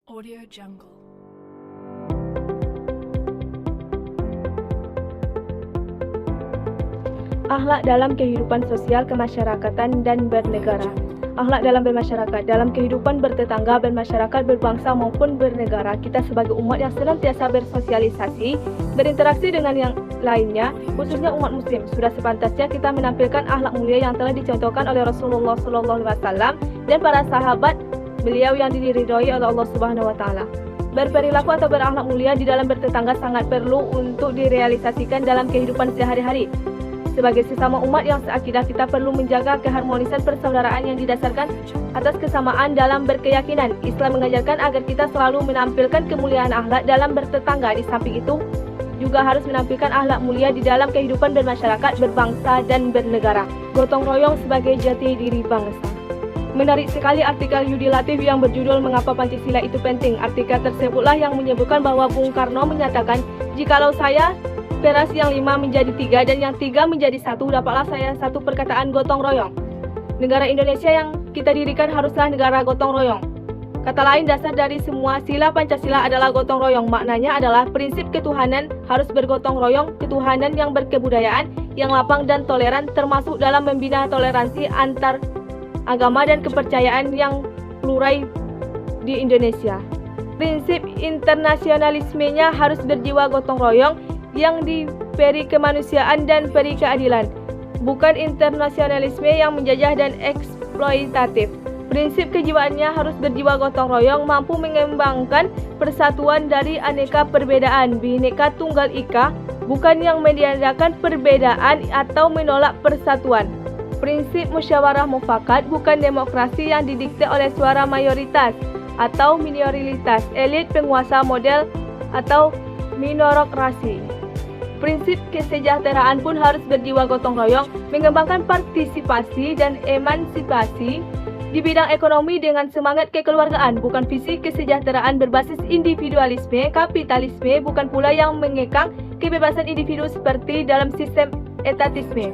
Audio Jungle. Akhlak dalam kehidupan sosial kemasyarakatan dan bernegara. Akhlak dalam bermasyarakat. Dalam kehidupan bertetangga, bermasyarakat, berbangsa maupun bernegara, kita sebagai umat yang senantiasa bersosialisasi, berinteraksi dengan yang lainnya, khususnya umat muslim, sudah sepantasnya kita menampilkan akhlak mulia yang telah dicontohkan oleh Rasulullah SAW dan para sahabat beliau yang diridhoi oleh Allah Subhanahu wa taala. Berperilaku atau berakhlak mulia di dalam bertetangga sangat perlu untuk direalisasikan dalam kehidupan sehari-hari. Sebagai sesama umat yang seakidah, kita perlu menjaga keharmonisan persaudaraan yang didasarkan atas kesamaan dalam berkeyakinan. Islam mengajarkan agar kita selalu menampilkan kemuliaan akhlak dalam bertetangga. Di samping itu, juga harus menampilkan akhlak mulia di dalam kehidupan bermasyarakat, berbangsa, dan bernegara. Gotong royong sebagai jati diri bangsa. Menarik sekali artikel Yudi Latif yang berjudul Mengapa Pancasila Itu Penting. Artikel tersebutlah yang menyebutkan bahwa Bung Karno menyatakan, jikalau saya peras yang 5 menjadi 3 dan yang 3 menjadi 1, dapatlah saya satu perkataan gotong royong. Negara Indonesia yang kita dirikan haruslah negara gotong royong. Kata lain, dasar dari semua sila Pancasila adalah gotong royong. Maknanya adalah prinsip ketuhanan harus bergotong royong, ketuhanan yang berkebudayaan, yang lapang dan toleran, termasuk dalam membina toleransi antar agama dan kepercayaan yang plural di Indonesia. Prinsip internasionalismenya harus berjiwa gotong royong yang diberi kemanusiaan dan peri keadilan, bukan internasionalisme yang menjajah dan eksploitatif. Prinsip kejiwaannya harus berjiwa gotong royong, mampu mengembangkan persatuan dari aneka perbedaan, Bhinneka Tunggal Ika, bukan yang meniadakan perbedaan atau menolak persatuan. Prinsip musyawarah mufakat, bukan demokrasi yang didikte oleh suara mayoritas atau minoritas, elit penguasa model atau minorokrasi. Prinsip kesejahteraan pun harus berjiwa gotong royong, mengembangkan partisipasi dan emansipasi di bidang ekonomi dengan semangat kekeluargaan, bukan visi kesejahteraan berbasis individualisme, kapitalisme, bukan pula yang mengekang kebebasan individu seperti dalam sistem etatisme.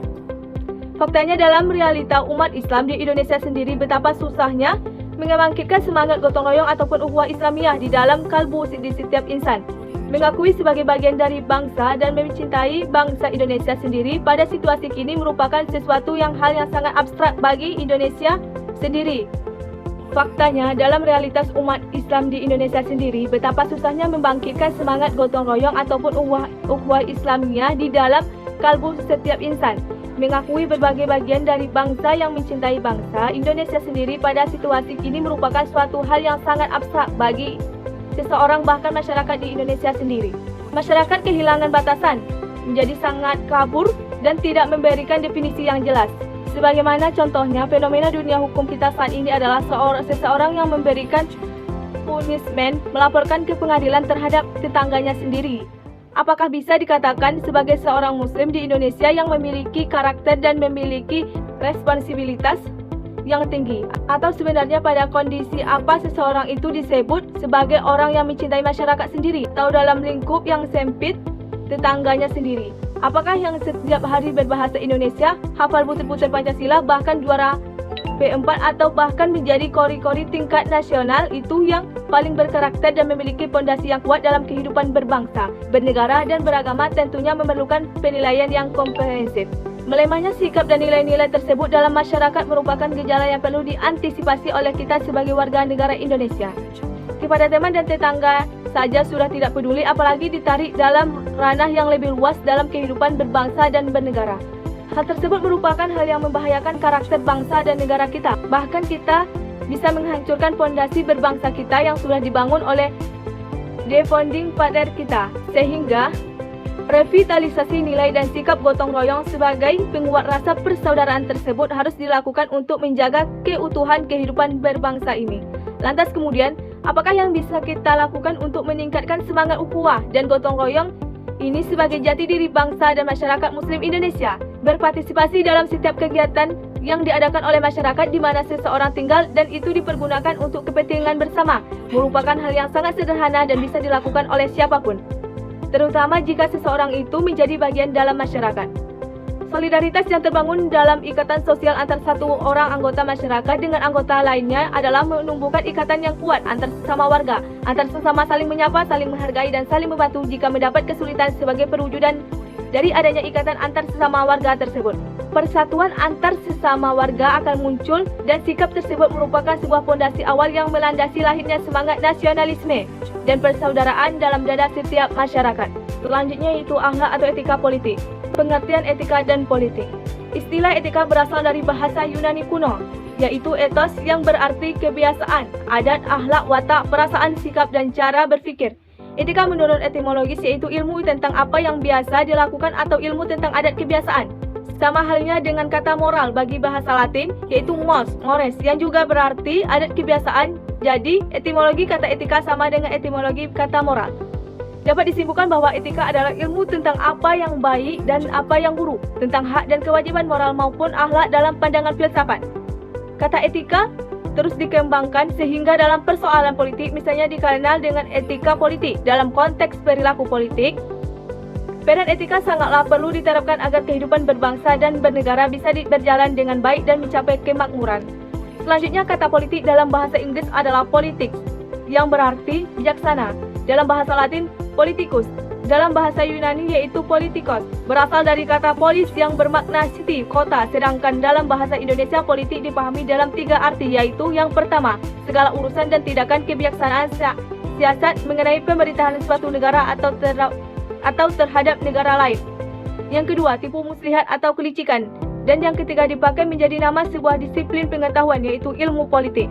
Faktanya dalam realita umat Islam di Indonesia sendiri betapa susahnya membangkitkan semangat gotong royong ataupun ukhuwah Islamiyah di dalam kalbu di setiap insan. Mengakui sebagai bagian dari bangsa dan mencintai bangsa Indonesia sendiri pada situasi kini merupakan sesuatu yang hal yang sangat abstrak bagi Indonesia sendiri. Faktanya dalam realitas umat Islam di Indonesia sendiri betapa susahnya membangkitkan semangat gotong royong ataupun ukhuwah Islamiyah di dalam kalbu setiap insan. Mengakui berbagai bagian dari bangsa yang mencintai bangsa Indonesia sendiri pada situasi kini merupakan suatu hal yang sangat abstrak bagi seseorang, bahkan masyarakat di Indonesia sendiri. Masyarakat kehilangan batasan, menjadi sangat kabur dan tidak memberikan definisi yang jelas. Sebagaimana contohnya fenomena dunia hukum kita saat ini adalah seseorang yang memberikan punishment, melaporkan ke pengadilan terhadap tetangganya sendiri. Apakah bisa dikatakan sebagai seorang muslim di Indonesia yang memiliki karakter dan memiliki responsibilitas yang tinggi? Atau sebenarnya pada kondisi apa seseorang itu disebut sebagai orang yang mencintai masyarakat sendiri atau dalam lingkup yang sempit tetangganya sendiri? Apakah yang setiap hari berbahasa Indonesia, hafal butir-butir Pancasila, bahkan juara P4 atau bahkan menjadi kori-kori tingkat nasional itu yang paling berkarakter dan memiliki fondasi yang kuat dalam kehidupan berbangsa, bernegara, dan beragama tentunya memerlukan penilaian yang komprehensif. Melemahnya sikap dan nilai-nilai tersebut dalam masyarakat merupakan gejala yang perlu diantisipasi oleh kita sebagai warga negara Indonesia. Kepada teman dan tetangga saja sudah tidak peduli, apalagi ditarik dalam ranah yang lebih luas dalam kehidupan berbangsa dan bernegara. Hal tersebut merupakan hal yang membahayakan karakter bangsa dan negara kita. Bahkan kita bisa menghancurkan fondasi berbangsa kita yang sudah dibangun oleh the founding father kita. Sehingga revitalisasi nilai dan sikap gotong royong sebagai penguat rasa persaudaraan tersebut harus dilakukan untuk menjaga keutuhan kehidupan berbangsa ini. Lantas kemudian, apakah yang bisa kita lakukan untuk meningkatkan semangat ukhuwah dan gotong royong ini sebagai jati diri bangsa dan masyarakat muslim Indonesia? Berpartisipasi dalam setiap kegiatan yang diadakan oleh masyarakat di mana seseorang tinggal dan itu dipergunakan untuk kepentingan bersama merupakan hal yang sangat sederhana dan bisa dilakukan oleh siapapun, terutama jika seseorang itu menjadi bagian dalam masyarakat. Solidaritas yang terbangun dalam ikatan sosial antar satu orang anggota masyarakat dengan anggota lainnya adalah menumbuhkan ikatan yang kuat antar sesama warga, antar sesama saling menyapa, saling menghargai, dan saling membantu jika mendapat kesulitan sebagai perwujudan dari adanya ikatan antar sesama warga tersebut. Persatuan antar sesama warga akan muncul dan sikap tersebut merupakan sebuah fondasi awal yang melandasi lahirnya semangat nasionalisme dan persaudaraan dalam dada setiap masyarakat. Selanjutnya yaitu akhlak atau etika politik. Pengertian etika dan politik. Istilah etika berasal dari bahasa Yunani kuno, yaitu ethos yang berarti kebiasaan, adat, akhlak, watak, perasaan, sikap, dan cara berpikir. Etika menurut etimologis yaitu ilmu tentang apa yang biasa dilakukan atau ilmu tentang adat kebiasaan. Sama halnya dengan kata moral bagi bahasa Latin, yaitu mores, yang juga berarti adat kebiasaan. Jadi, etimologi kata etika sama dengan etimologi kata moral. Dapat disimpulkan bahwa etika adalah ilmu tentang apa yang baik dan apa yang buruk, tentang hak dan kewajiban moral maupun akhlak dalam pandangan filsafat. Kata etika terus dikembangkan sehingga dalam persoalan politik misalnya dikenal dengan etika politik. Dalam konteks perilaku politik, peran etika sangatlah perlu diterapkan agar kehidupan berbangsa dan bernegara bisa berjalan dengan baik dan mencapai kemakmuran. Selanjutnya, kata politik dalam bahasa Inggris adalah politics, yang berarti bijaksana. Dalam bahasa Latin, politicus. Dalam bahasa Yunani yaitu politikos, berasal dari kata polis yang bermakna city, kota. Sedangkan dalam bahasa Indonesia, politik dipahami dalam 3 arti, yaitu yang pertama, segala urusan dan tindakan kebijaksanaan siasat mengenai pemerintahan suatu negara atau terhadap negara lain. Yang kedua, tipu muslihat atau kelicikan. Dan yang ketiga, dipakai menjadi nama sebuah disiplin pengetahuan, yaitu ilmu politik.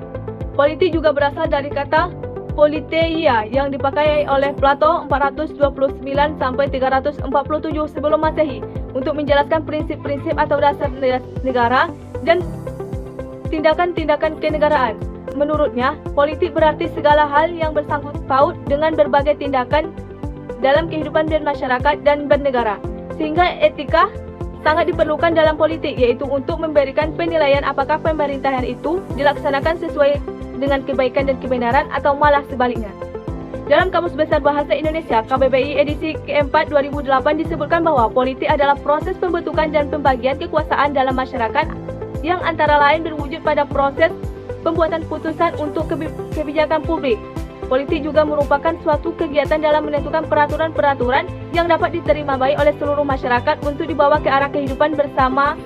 Politik juga berasal dari kata politeia yang dipakai oleh Plato 429 sampai 347 sebelum Masehi untuk menjelaskan prinsip-prinsip atau dasar negara dan tindakan-tindakan kenegaraan. Menurutnya, politik berarti segala hal yang bersangkut paut dengan berbagai tindakan dalam kehidupan bermasyarakat dan bernegara. Sehingga etika sangat diperlukan dalam politik, yaitu untuk memberikan penilaian apakah pemerintahan itu dilaksanakan sesuai dengan kebaikan dan kebenaran atau malah sebaliknya. Dalam Kamus Besar Bahasa Indonesia KBBI edisi keempat 2008 disebutkan bahwa politik adalah proses pembentukan dan pembagian kekuasaan dalam masyarakat yang antara lain berwujud pada proses pembuatan putusan untuk kebijakan publik. Politik juga merupakan suatu kegiatan dalam menentukan peraturan-peraturan yang dapat diterima baik oleh seluruh masyarakat untuk dibawa ke arah kehidupan bersama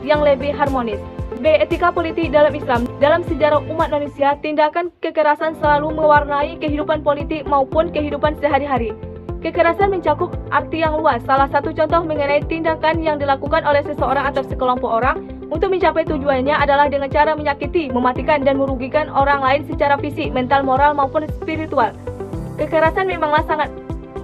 yang lebih harmonis. B. Etika politik dalam Islam. Dalam sejarah umat manusia, tindakan kekerasan selalu mewarnai kehidupan politik maupun kehidupan sehari-hari. Kekerasan mencakup arti yang luas. Salah satu contoh mengenai tindakan yang dilakukan oleh seseorang atau sekelompok orang untuk mencapai tujuannya adalah dengan cara menyakiti, mematikan, dan merugikan orang lain secara fisik, mental, moral, maupun spiritual. Kekerasan memanglah sangat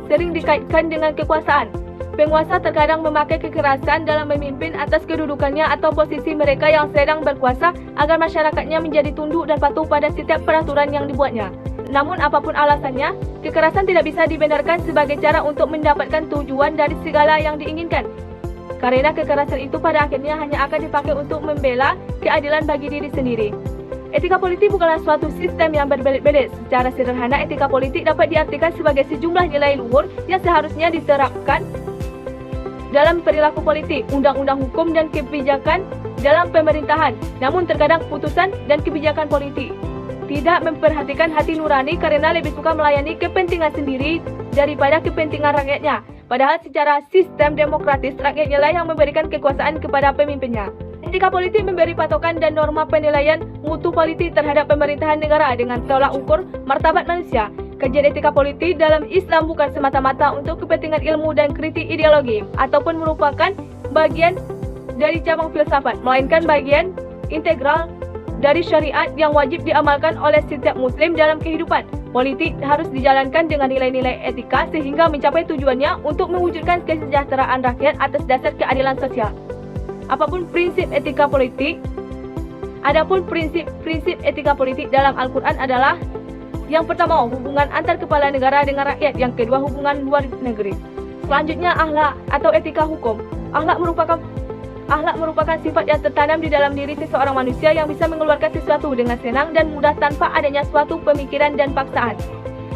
sering dikaitkan dengan kekuasaan. Penguasa terkadang memakai kekerasan dalam memimpin atas kedudukannya atau posisi mereka yang sedang berkuasa agar masyarakatnya menjadi tunduk dan patuh pada setiap peraturan yang dibuatnya. Namun apapun alasannya, kekerasan tidak bisa dibenarkan sebagai cara untuk mendapatkan tujuan dari segala yang diinginkan. Karena kekerasan itu pada akhirnya hanya akan dipakai untuk membela keadilan bagi diri sendiri. Etika politik bukanlah suatu sistem yang berbelit-belit. Secara sederhana, etika politik dapat diartikan sebagai sejumlah nilai luhur yang seharusnya diterapkan dalam perilaku politik, undang-undang hukum dan kebijakan dalam pemerintahan. Namun terkadang keputusan dan kebijakan politik tidak memperhatikan hati nurani karena lebih suka melayani kepentingan sendiri daripada kepentingan rakyatnya. Padahal secara sistem demokratis, rakyatnya lah yang memberikan kekuasaan kepada pemimpinnya. Etika politik memberi patokan dan norma penilaian mutu politik terhadap pemerintahan negara dengan tolak ukur martabat manusia. Kajian etika politik dalam Islam bukan semata-mata untuk kepentingan ilmu dan kritik ideologi ataupun merupakan bagian dari cabang filsafat, melainkan bagian integral dari syariat yang wajib diamalkan oleh setiap muslim dalam kehidupan. Politik harus dijalankan dengan nilai-nilai etika sehingga mencapai tujuannya untuk mewujudkan kesejahteraan rakyat atas dasar keadilan sosial. Apapun prinsip etika politik, adapun prinsip etika politik dalam Al-Quran adalah: yang pertama, hubungan antar kepala negara dengan rakyat. Yang kedua, hubungan luar negeri. Selanjutnya, akhlak atau etika hukum. Akhlak merupakan sifat yang tertanam di dalam diri seseorang manusia yang bisa mengeluarkan sesuatu dengan senang dan mudah tanpa adanya suatu pemikiran dan paksaan.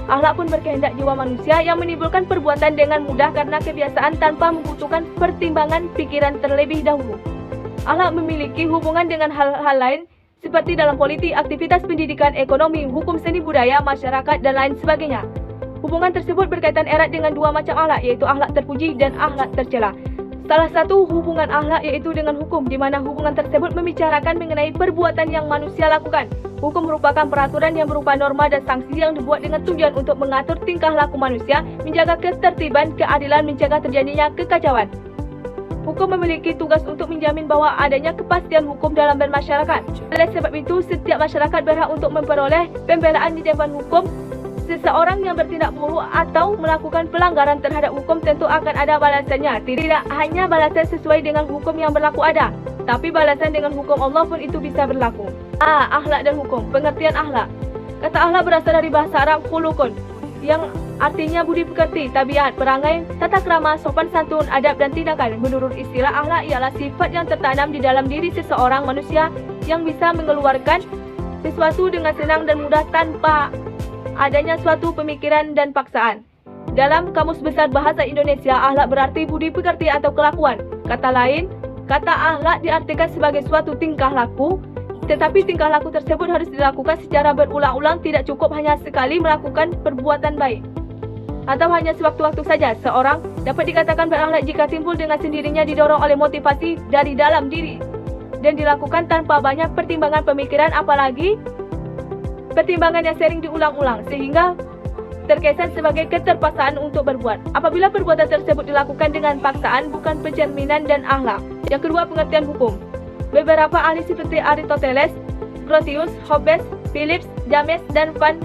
Akhlak pun berkehendak jiwa manusia yang menimbulkan perbuatan dengan mudah karena kebiasaan tanpa membutuhkan pertimbangan pikiran terlebih dahulu. Akhlak memiliki hubungan dengan hal-hal lain seperti dalam politik, aktivitas pendidikan, ekonomi, hukum seni budaya, masyarakat, dan lain sebagainya. Hubungan tersebut berkaitan erat dengan dua macam akhlak, yaitu akhlak terpuji dan akhlak tercela. Salah satu hubungan akhlak yaitu dengan hukum, di mana hubungan tersebut membicarakan mengenai perbuatan yang manusia lakukan. Hukum merupakan peraturan yang berupa norma dan sanksi yang dibuat dengan tujuan untuk mengatur tingkah laku manusia, menjaga ketertiban, keadilan, mencegah terjadinya kekacauan. Hukum memiliki tugas untuk menjamin bahwa adanya kepastian hukum dalam bermasyarakat. Oleh sebab itu, setiap masyarakat berhak untuk memperoleh pembelaan di depan hukum. Seseorang yang bertindak buruk atau melakukan pelanggaran terhadap hukum tentu akan ada balasannya. Tidak hanya balasan sesuai dengan hukum yang berlaku ada, tapi balasan dengan hukum Allah pun itu bisa berlaku. Akhlak dan hukum. Pengertian akhlak. Kata akhlak berasal dari bahasa Arab khulukun, yang artinya budi pekerti, tabiat, perangai, tata krama, sopan santun, adab, dan tindakan. Menurut istilah akhlak ialah sifat yang tertanam di dalam diri seseorang manusia yang bisa mengeluarkan sesuatu dengan senang dan mudah tanpa adanya suatu pemikiran dan paksaan. Dalam Kamus Besar Bahasa Indonesia, akhlak berarti budi pekerti atau kelakuan. Kata lain, kata akhlak diartikan sebagai suatu tingkah laku, tetapi tingkah laku tersebut harus dilakukan secara berulang-ulang, tidak cukup hanya sekali melakukan perbuatan baik. Atau hanya sewaktu-waktu saja. Seorang dapat dikatakan berakhlak jika timbul dengan sendirinya didorong oleh motivasi dari dalam diri dan dilakukan tanpa banyak pertimbangan pemikiran, apalagi pertimbangan yang sering diulang-ulang, sehingga terkesan sebagai keterpaksaan untuk berbuat. Apabila perbuatan tersebut dilakukan dengan paksaan, bukan pencerminan dan akhlak. Yang kedua, pengertian hukum. Beberapa ahli seperti Aristoteles, Grotius, Hobbes, Phillips, James, dan Van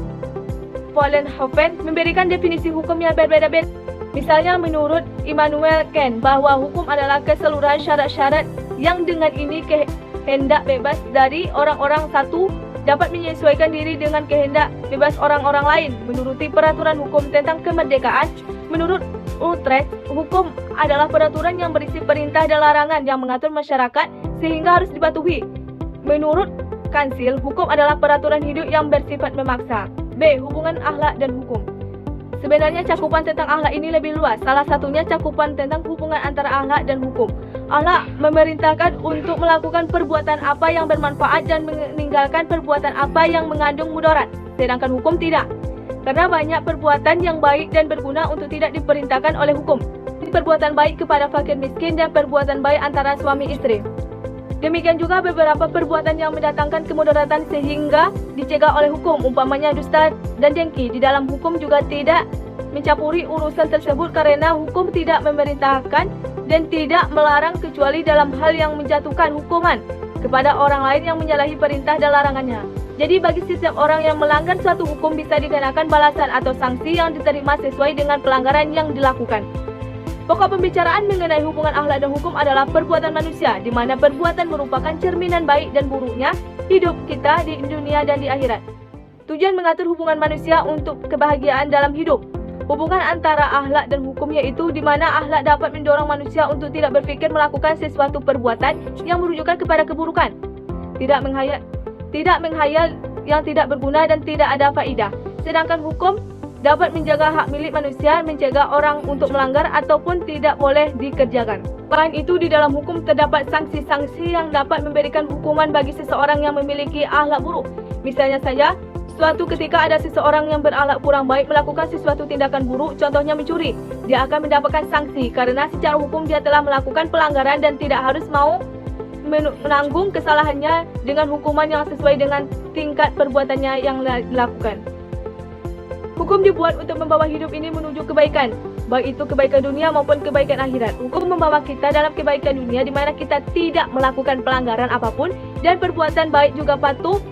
Vollenhoven memberikan definisi hukum yang berbeda-beda. Misalnya menurut Immanuel Kant bahwa hukum adalah keseluruhan syarat-syarat yang dengan ini kehendak bebas dari orang-orang satu dapat menyesuaikan diri dengan kehendak bebas orang-orang lain menuruti peraturan hukum tentang kemerdekaan. Menurut Utrecht, hukum adalah peraturan yang berisi perintah dan larangan yang mengatur masyarakat sehingga harus dipatuhi. Menurut Kansil, hukum adalah peraturan hidup yang bersifat memaksa. B. Hubungan akhlak dan hukum. Sebenarnya cakupan tentang akhlak ini lebih luas. Salah satunya cakupan tentang hubungan antara akhlak dan hukum. Akhlak memerintahkan untuk melakukan perbuatan apa yang bermanfaat dan meninggalkan perbuatan apa yang mengandung mudarat. Sedangkan hukum tidak. Karena banyak perbuatan yang baik dan berguna untuk tidak diperintahkan oleh hukum. Perbuatan baik kepada fakir miskin dan perbuatan baik antara suami istri. Demikian juga beberapa perbuatan yang mendatangkan kemudaratan sehingga dicegah oleh hukum, umpamanya dusta dan dengki. Di dalam hukum juga tidak mencampuri urusan tersebut karena hukum tidak memerintahkan dan tidak melarang kecuali dalam hal yang menjatuhkan hukuman kepada orang lain yang menyalahi perintah dan larangannya. Jadi bagi setiap orang yang melanggar suatu hukum bisa dikenakan balasan atau sanksi yang diterima sesuai dengan pelanggaran yang dilakukan. Pokok pembicaraan mengenai hubungan akhlak dan hukum adalah perbuatan manusia, di mana perbuatan merupakan cerminan baik dan buruknya hidup kita di dunia dan di akhirat. Tujuan mengatur hubungan manusia untuk kebahagiaan dalam hidup. Hubungan antara akhlak dan hukum yaitu di mana akhlak dapat mendorong manusia untuk tidak berpikir melakukan sesuatu perbuatan yang merujukan kepada keburukan, tidak menghayal yang tidak berguna dan tidak ada faedah. Sedangkan hukum dapat menjaga hak milik manusia, mencegah orang untuk melanggar ataupun tidak boleh dikerjakan. Selain itu, di dalam hukum terdapat sanksi-sanksi yang dapat memberikan hukuman bagi seseorang yang memiliki akhlak buruk. Misalnya saja, suatu ketika ada seseorang yang berakhlak kurang baik melakukan sesuatu tindakan buruk, contohnya mencuri, dia akan mendapatkan sanksi karena secara hukum dia telah melakukan pelanggaran dan tidak harus mau menanggung kesalahannya dengan hukuman yang sesuai dengan tingkat perbuatannya yang dilakukan. Hukum dibuat untuk membawa hidup ini menuju kebaikan, baik itu kebaikan dunia maupun kebaikan akhirat. Hukum membawa kita dalam kebaikan dunia di mana kita tidak melakukan pelanggaran apapun dan perbuatan baik juga patuh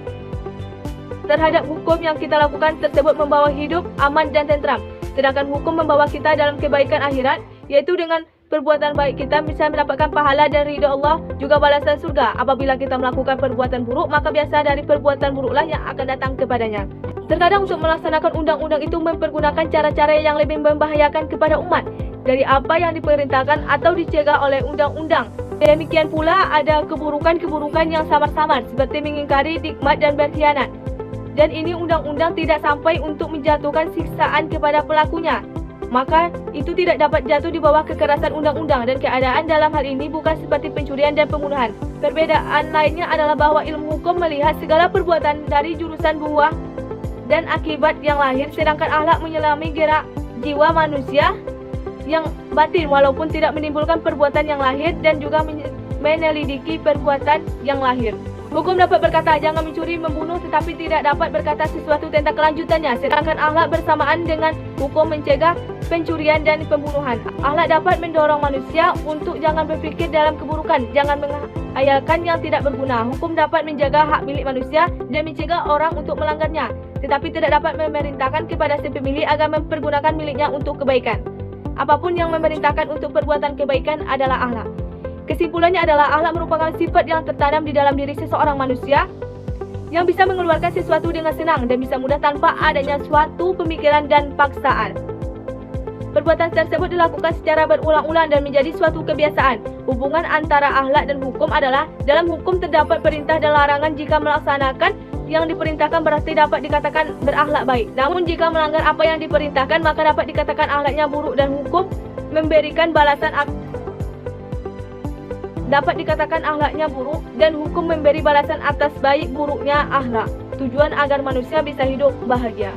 terhadap hukum yang kita lakukan tersebut membawa hidup aman dan tentram. Sedangkan hukum membawa kita dalam kebaikan akhirat, yaitu dengan perbuatan baik kita bisa mendapatkan pahala dan ridha Allah, juga balasan surga. Apabila kita melakukan perbuatan buruk, maka biasa dari perbuatan buruklah yang akan datang kepadanya. Terkadang untuk melaksanakan undang-undang itu mempergunakan cara-cara yang lebih membahayakan kepada umat dari apa yang diperintahkan atau dicegah oleh undang-undang. Demikian pula ada keburukan-keburukan yang samar-samar seperti mengingkari nikmat dan berkhianat. dan ini undang-undang tidak sampai untuk menjatuhkan siksaan kepada pelakunya, maka itu tidak dapat jatuh di bawah kekerasan undang-undang, dan keadaan dalam hal ini bukan seperti pencurian dan pembunuhan. Perbedaan lainnya adalah bahwa ilmu hukum melihat segala perbuatan dari jurusan buah dan akibat yang lahir, sedangkan akhlak menyelami gerak jiwa manusia yang batin walaupun tidak menimbulkan perbuatan yang lahir dan juga menyelidiki perbuatan yang lahir. Hukum dapat berkata jangan mencuri, membunuh, tetapi tidak dapat berkata sesuatu tentang kelanjutannya. Sedangkan akhlak bersamaan dengan hukum mencegah pencurian dan pembunuhan. Akhlak dapat mendorong manusia untuk jangan berpikir dalam keburukan, jangan menghayalkan yang tidak berguna. Hukum dapat menjaga hak milik manusia dan mencegah orang untuk melanggarnya, tetapi tidak dapat memerintahkan kepada si pemilik agar mempergunakan miliknya untuk kebaikan. Apapun yang memerintahkan untuk perbuatan kebaikan adalah akhlak. Kesimpulannya adalah akhlak merupakan sifat yang tertanam di dalam diri seseorang manusia yang bisa mengeluarkan sesuatu dengan senang dan bisa mudah tanpa adanya suatu pemikiran dan paksaan. Perbuatan tersebut dilakukan secara berulang-ulang dan menjadi suatu kebiasaan. Hubungan antara akhlak dan hukum adalah dalam hukum terdapat perintah dan larangan. Jika melaksanakan yang diperintahkan berarti dapat dikatakan berakhlak baik. Namun jika melanggar apa yang diperintahkan maka dapat dikatakan akhlaknya buruk, dan hukum memberikan balasan dapat dikatakan akhlaknya buruk dan hukum memberi balasan atas baik buruknya akhlak. Tujuan agar manusia bisa hidup bahagia.